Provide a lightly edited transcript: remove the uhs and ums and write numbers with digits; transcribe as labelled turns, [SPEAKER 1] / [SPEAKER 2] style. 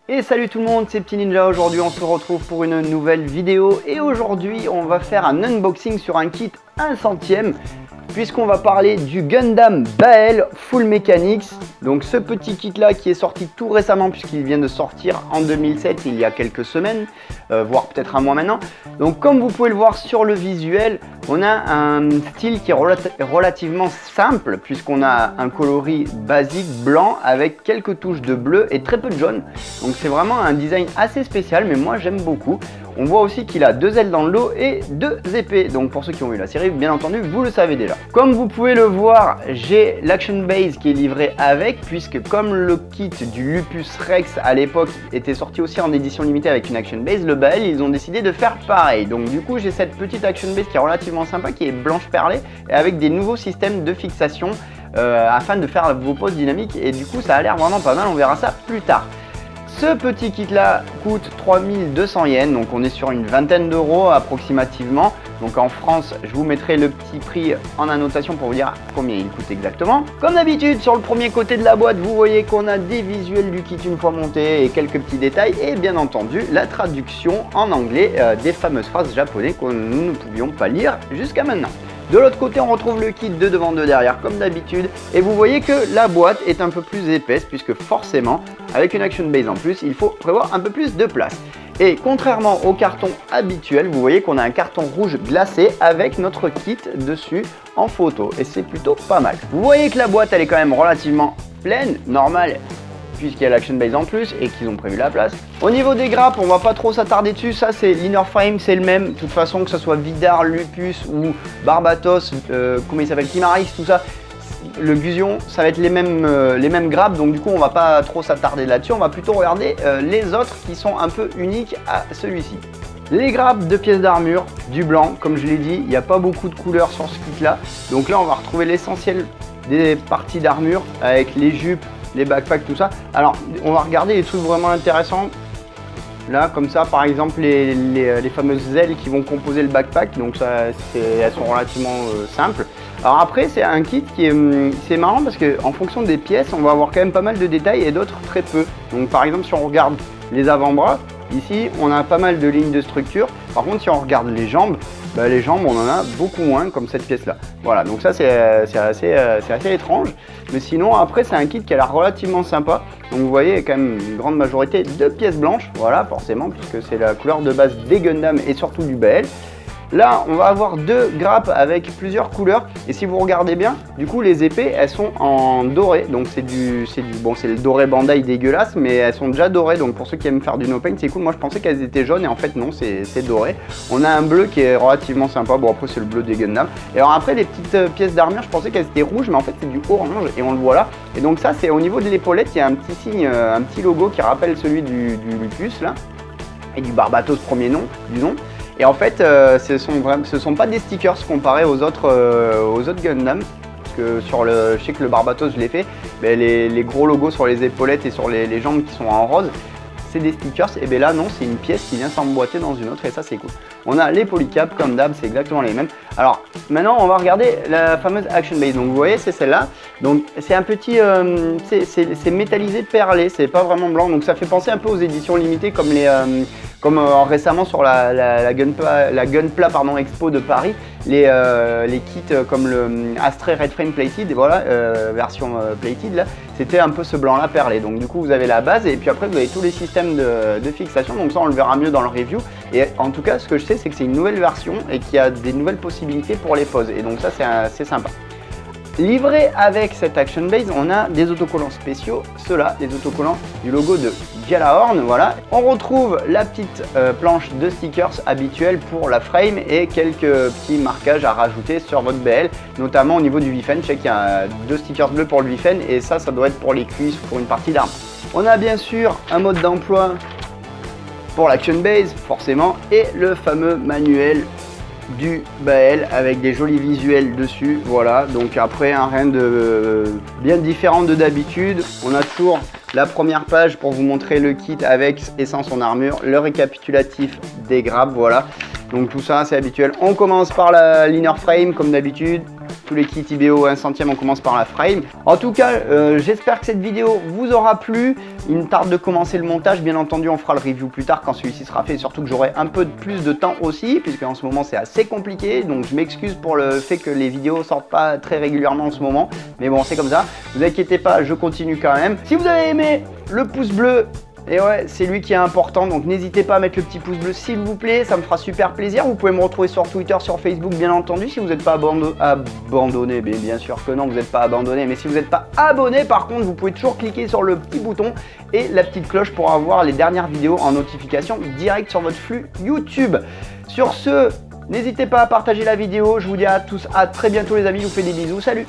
[SPEAKER 1] Et salut tout le monde, c'est Petit Ninja. Aujourd'hui on se retrouve pour une nouvelle vidéo et aujourd'hui on va faire un unboxing sur un kit 1/100e puisqu'on va parler du Gundam Bael Full Mechanics. Donc ce petit kit là qui est sorti tout récemment puisqu'il vient de sortir en 2007, il y a quelques semaines, voire peut-être un mois maintenant. Donc comme vous pouvez le voir sur le visuel, on a un style qui est relativement simple puisqu'on a un coloris basique blanc avec quelques touches de bleu et très peu de jaune. Donc c'est vraiment un design assez spécial, mais moi j'aime beaucoup. On voit aussi qu'il a 2 ailes dans le dos et 2 épées. Donc pour ceux qui ont eu la série, bien entendu, vous le savez déjà. Comme vous pouvez le voir, j'ai l'Action Base qui est livré avec, puisque comme le kit du Lupus Rex à l'époque était sorti aussi en édition limitée avec une Action Base, le Bael, ils ont décidé de faire pareil. Donc du coup, j'ai cette petite Action Base qui est relativement sympa, qui est blanche perlée, et avec des nouveaux systèmes de fixation afin de faire vos poses dynamiques. Et du coup, ça a l'air vraiment pas mal, on verra ça plus tard. Ce petit kit là coûte 3200 yens, donc on est sur une vingtaine d'euros approximativement. Donc en France, je vous mettrai le petit prix en annotation pour vous dire combien il coûte exactement. Comme d'habitude, sur le premier côté de la boîte, vous voyez qu'on a des visuels du kit une fois monté et quelques petits détails. Et bien entendu, la traduction en anglais des fameuses phrases japonaises que nous ne pouvions pas lire jusqu'à maintenant. De l'autre côté, on retrouve le kit de devant, de derrière, comme d'habitude. Et vous voyez que la boîte est un peu plus épaisse, puisque forcément, avec une Action Base en plus, il faut prévoir un peu plus de place. Et contrairement au carton habituel, vous voyez qu'on a un carton rouge glacé avec notre kit dessus en photo. Et c'est plutôt pas mal. Vous voyez que la boîte, elle est quand même relativement pleine, normale, puisqu'il y a l'Action Base en plus et qu'ils ont prévu la place. Au niveau des grappes, on va pas trop s'attarder dessus, ça c'est l'inner frame, c'est le même, de toute façon que ce soit Vidar, Lupus ou Barbatos, comment il s'appelle, Kimarix, tout ça, le Gusion, ça va être les mêmes grappes, donc du coup on va pas trop s'attarder là-dessus, on va plutôt regarder les autres qui sont un peu uniques à celui-ci. Les grappes de pièces d'armure, du blanc, comme je l'ai dit, il n'y a pas beaucoup de couleurs sur ce kit là, donc là on va retrouver l'essentiel des parties d'armure avec les jupes, les backpacks, tout ça. Alors on va regarder les trucs vraiment intéressants là, comme ça par exemple les fameuses ailes qui vont composer le backpack, donc ça elles sont relativement simples. Alors après c'est un kit qui c'est marrant parce que en fonction des pièces on va avoir quand même pas mal de détails et d'autres très peu. Donc par exemple si on regarde les avant-bras, ici on a pas mal de lignes de structure. Par contre si on regarde les jambes, les jambes on en a beaucoup moins comme cette pièce là. Voilà, donc ça c'est assez étrange. Mais sinon après c'est un kit qui a l'air relativement sympa. Donc vous voyez il y a quand même une grande majorité de pièces blanches. Voilà, forcément puisque c'est la couleur de base des Gundam et surtout du Bael. Là, on va avoir 2 grappes avec plusieurs couleurs. Et si vous regardez bien, du coup, les épées, elles sont en doré. Donc c'est le doré Bandai dégueulasse, mais elles sont déjà dorées. Donc pour ceux qui aiment faire du no paint, c'est cool. Moi, je pensais qu'elles étaient jaunes et en fait non, c'est doré. On a un bleu qui est relativement sympa. Bon après, c'est le bleu des Gundam. Et alors après, les petites pièces d'armure, je pensais qu'elles étaient rouges, mais en fait c'est du orange et on le voit là. Et donc ça, c'est au niveau de l'épaulette, il y a un petit signe, un petit logo qui rappelle celui du Lupus là et du Barbatos premier nom, du nom. Et en fait, ce sont pas des stickers comparés aux autres Gundam. Parce que je sais que le Barbatos, je l'ai fait, mais les gros logos sur les épaulettes et sur les jambes qui sont en rose, c'est des stickers. Et bien là, non, c'est une pièce qui vient s'emboîter dans une autre et ça, c'est cool. On a les polycaps comme d'hab, c'est exactement les mêmes. Alors, maintenant, on va regarder la fameuse Action Base. Donc, vous voyez, c'est celle-là. Donc, c'est un petit, c'est métallisé perlé, c'est pas vraiment blanc. Donc, ça fait penser un peu aux éditions limitées comme comme récemment sur la Gunpla Expo de Paris, les kits comme le Astray Red Frame Plated, et voilà, version Plated là, c'était un peu ce blanc là perlé. Donc du coup vous avez la base et puis après vous avez tous les systèmes de fixation, donc ça on le verra mieux dans le review. Et en tout cas ce que je sais c'est que c'est une nouvelle version et qu'il y a des nouvelles possibilités pour les poses et donc ça c'est sympa. Livré avec cette Action Base, on a des autocollants spéciaux, ceux-là, les autocollants du logo de Gjallarhorn, voilà. On retrouve la petite planche de stickers habituelle pour la frame et quelques petits marquages à rajouter sur votre BL, notamment au niveau du VFN. Je sais qu'il y a 2 stickers bleus pour le VFN et ça doit être pour les cuisses ou pour une partie d'arme. On a bien sûr un mode d'emploi pour l'Action Base, forcément, et le fameux manuel du Bael avec des jolis visuels dessus. Voilà, donc après rien de bien différent de d'habitude. On a toujours la première page pour vous montrer le kit avec et sans son armure, le récapitulatif des grappes, voilà. Donc tout ça c'est habituel. On commence par la l'inner frame comme d'habitude. Tous les kits IBO 1 centième, on commence par la frame. En tout cas, j'espère que cette vidéo vous aura plu. Il me tarde de commencer le montage. Bien entendu, on fera le review plus tard quand celui-ci sera fait. Surtout que j'aurai un peu plus de temps aussi, puisque en ce moment c'est assez compliqué. Donc je m'excuse pour le fait que les vidéos sortent pas très régulièrement en ce moment. Mais bon, c'est comme ça. Vous inquiétez pas, je continue quand même. Si vous avez aimé, le pouce bleu. Et ouais, c'est lui qui est important, donc n'hésitez pas à mettre le petit pouce bleu s'il vous plaît, ça me fera super plaisir. Vous pouvez me retrouver sur Twitter, sur Facebook bien entendu, si vous n'êtes pas abandonné, mais bien sûr que non, vous n'êtes pas abandonné, mais si vous n'êtes pas abonné par contre, vous pouvez toujours cliquer sur le petit bouton et la petite cloche pour avoir les dernières vidéos en notification direct sur votre flux YouTube. Sur ce, n'hésitez pas à partager la vidéo, je vous dis à tous à très bientôt les amis, je vous fais des bisous, salut!